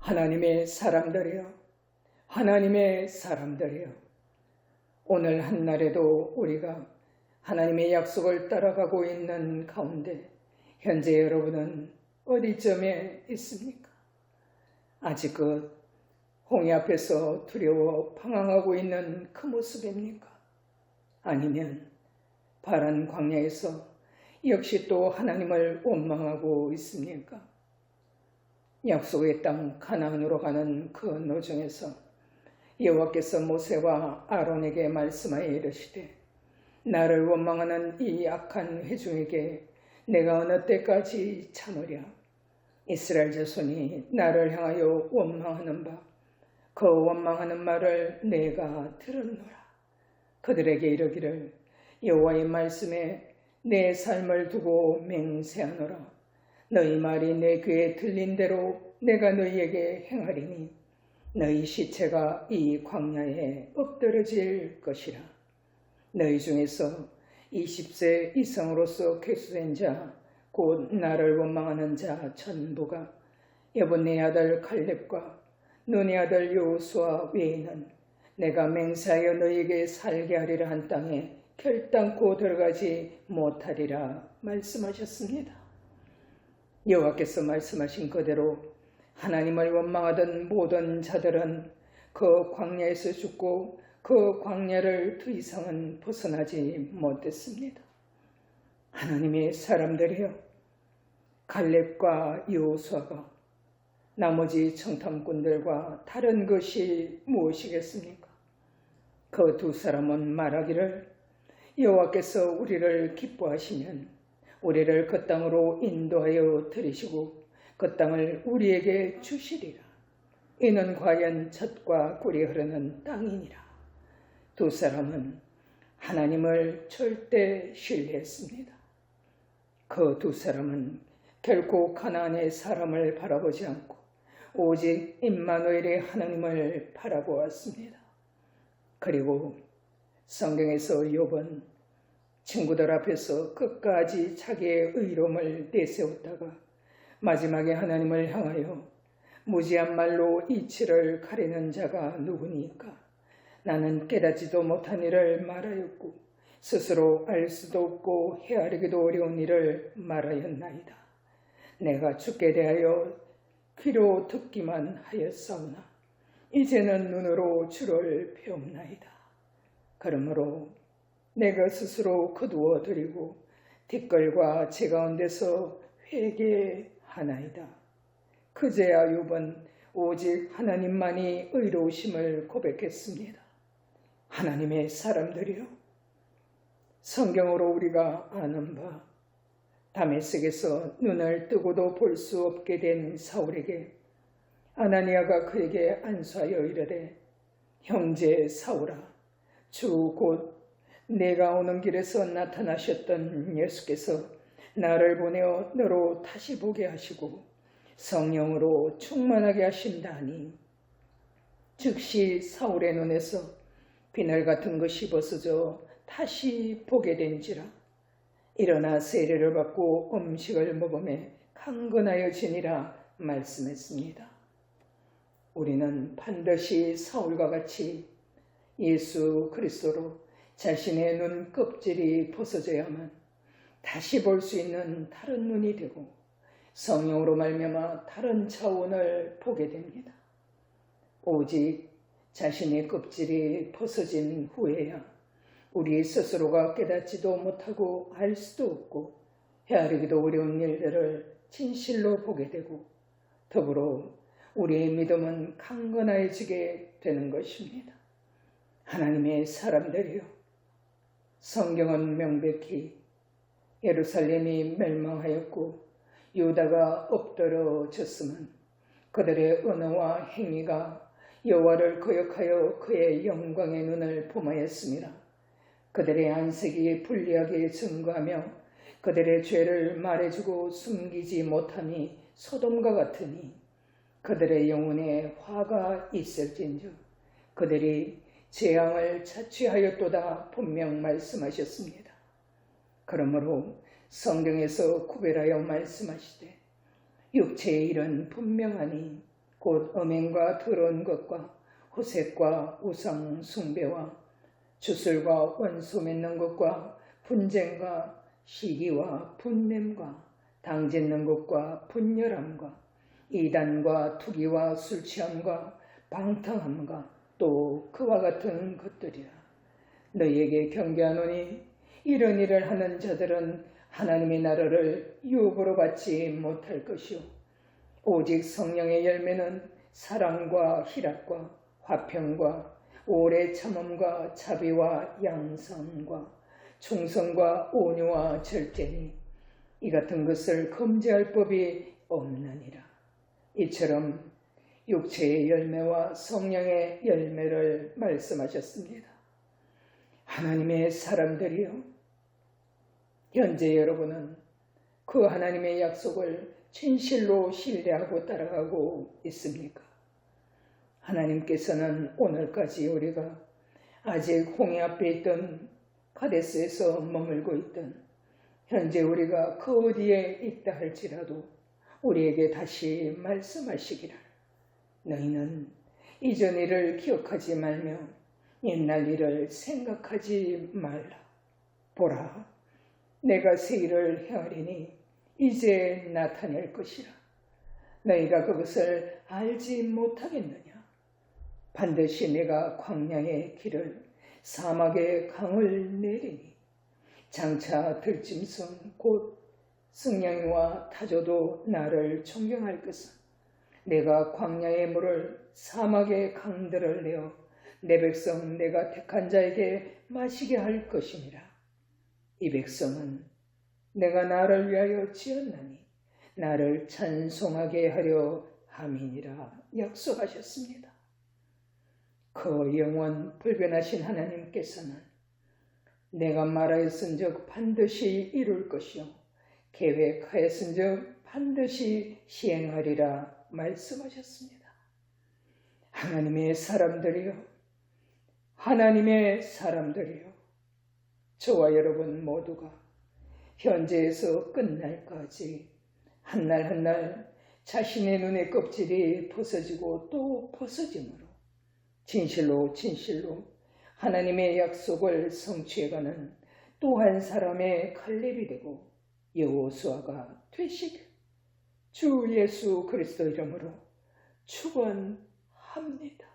하나님의 사람들이여, 하나님의 사람들이여, 오늘 한날에도 우리가 하나님의 약속을 따라가고 있는 가운데 현재 여러분은 어디쯤에 있습니까? 아직 그 홍해 앞에서 두려워 방황하고 있는 그 모습입니까? 아니면 파란 광야에서 역시 또 하나님을 원망하고 있습니까? 약속의 땅 가나안으로 가는 그 노정에서 여호와께서 모세와 아론에게 말씀하여 이르시되, 나를 원망하는 이 악한 회중에게 내가 어느 때까지 참으랴? 이스라엘 자손이 나를 향하여 원망하는 바 그 원망하는 말을 내가 들었노라. 그들에게 이르기를, 여호와의 말씀에 내 삶을 두고 맹세하노라. 너희 말이 내 귀에 들린 대로 내가 너희에게 행하리니 너희 시체가 이 광야에 엎드러질 것이라. 너희 중에서 20세 이상으로서 계수된 자, 곧 나를 원망하는 자 전부가 여분네 아들 갈렙과 눈의 아들 여호수아 외에는 내가 맹세하여 너희에게 살게 하리라 한 땅에 결단코 들어가지 못하리라 말씀하셨습니다. 여호와께서 말씀하신 그대로 하나님을 원망하던 모든 자들은 그 광야에서 죽고 그 광야를 더 이상은 벗어나지 못했습니다. 하나님의 사람들이여, 갈렙과 여호수아가 나머지 청탐꾼들과 다른 것이 무엇이겠습니까? 그 두 사람은 말하기를, 여호와께서 우리를 기뻐하시면 우리를 그 땅으로 인도하여 들이시고 그 땅을 우리에게 주시리라. 이는 과연 젖과 꿀이 흐르는 땅이니라. 두 사람은 하나님을 절대 신뢰했습니다. 그 두 사람은 결코 가나안의 사람을 바라보지 않고 오직 임마누엘의 하나님을 바라보았습니다. 그리고 성경에서 욥은 친구들 앞에서 끝까지 자기의 의로움을 내세웠다가 마지막에 하나님을 향하여 무지한 말로 이치를 가리는 자가 누구니까? 나는 깨닫지도 못한 일을 말하였고 스스로 알 수도 없고 헤아리기도 어려운 일을 말하였나이다. 내가 주께 대하여 귀로 듣기만 하였사오나 이제는 눈으로 주를 배웁나이다. 그러므로 내가 스스로 거두어 드리고 뒷걸과 제 가운데서 회개하나이다. 그제야 욥은 오직 하나님만이 의로우심을 고백했습니다. 하나님의 사람들이여, 성경으로 우리가 아는 바 다메섹에서 눈을 뜨고도 볼 수 없게 된 사울에게 아나니아가 그에게 안수하여 이르되, 형제 사울아, 주 곧 내가 오는 길에서 나타나셨던 예수께서 나를 보내어 너로 다시 보게 하시고 성령으로 충만하게 하신다니. 즉시 사울의 눈에서 비늘 같은 것이 벗어져 다시 보게 된지라. 일어나 세례를 받고 음식을 먹으며 강건하여 지니라 말씀했습니다. 우리는 반드시 사울과 같이 예수 그리스도로 자신의 눈 껍질이 벗어져야만 다시 볼 수 있는 다른 눈이 되고 성령으로 말미암아 다른 차원을 보게 됩니다. 오직 자신의 껍질이 벗어진 후에야 우리 스스로가 깨닫지도 못하고 알 수도 없고 헤아리기도 어려운 일들을 진실로 보게 되고 더불어 우리의 믿음은 강건해지게 되는 것입니다. 하나님의 사람들이여, 성경은 명백히 예루살렘이 멸망하였고 유다가 엎드러졌으면 그들의 언어와 행위가 여호와를 거역하여 그의 영광의 눈을 범하였습니다. 그들의 안색이 불리하게 증거하며 그들의 죄를 말해주고 숨기지 못함이 소돔과 같으니 그들의 영혼에 화가 있을진저 그들이 재앙을 자취하였도다 분명 말씀하셨습니다. 그러므로 성경에서 구별하여 말씀하시되 육체의 일은 분명하니 곧 음행과 더러운 것과 호색과 우상 숭배와 주술과 원수 맺는 것과 분쟁과 시기와 분냄과 당짓는 것과 분열함과 이단과 투기와 술취함과 방탕함과 또 그와 같은 것들이라. 너희에게 경계하노니 이런 일을 하는 자들은 하나님의 나라를 유업으로 받지 못할 것이요 오직 성령의 열매는 사랑과 희락과 화평과 오래 참음과 자비와 양선과 충성과 온유와 절제니 이 같은 것을 금지할 법이 없느니라. 이처럼 육체의 열매와 성령의 열매를 말씀하셨습니다. 하나님의 사람들이여, 현재 여러분은 그 하나님의 약속을 진실로 신뢰하고 따라가고 있습니까? 하나님께서는 오늘까지 우리가 아직 홍해 앞에 있던 가데스에서 머물고 있던 현재 우리가 그 어디에 있다 할지라도 우리에게 다시 말씀하시기를 너희는 이전 일을 기억하지 말며 옛날 일을 생각하지 말라. 보라, 내가 새 일을 행하리니 이제 나타낼 것이라. 너희가 그것을 알지 못하겠느냐? 반드시 내가 광야의 길을 사막의 강을 내리니 장차 들짐승 곧 승냥이와 타조도 나를 존경할 것은 내가 광야의 물을 사막의 강들을 내어 내 백성 내가 택한 자에게 마시게 할 것이니라. 이 백성은 내가 나를 위하여 지었나니 나를 찬송하게 하려 함이니라 약속하셨습니다. 그 영원 불변하신 하나님께서는 내가 말하였은즉 반드시 이룰 것이요 계획하였은즉 반드시 시행하리라 말씀하셨습니다. 하나님의 사람들이여, 하나님의 사람들이여, 저와 여러분 모두가 현재에서 끝날까지 한 날 한 날 자신의 눈의 껍질이 벗어지고 또 벗어짐으로 진실로 하나님의 약속을 성취해가는 또 한 사람의 칼렙이 되고 여호수아가 되시길 주 예수 그리스도 이름으로 축원합니다.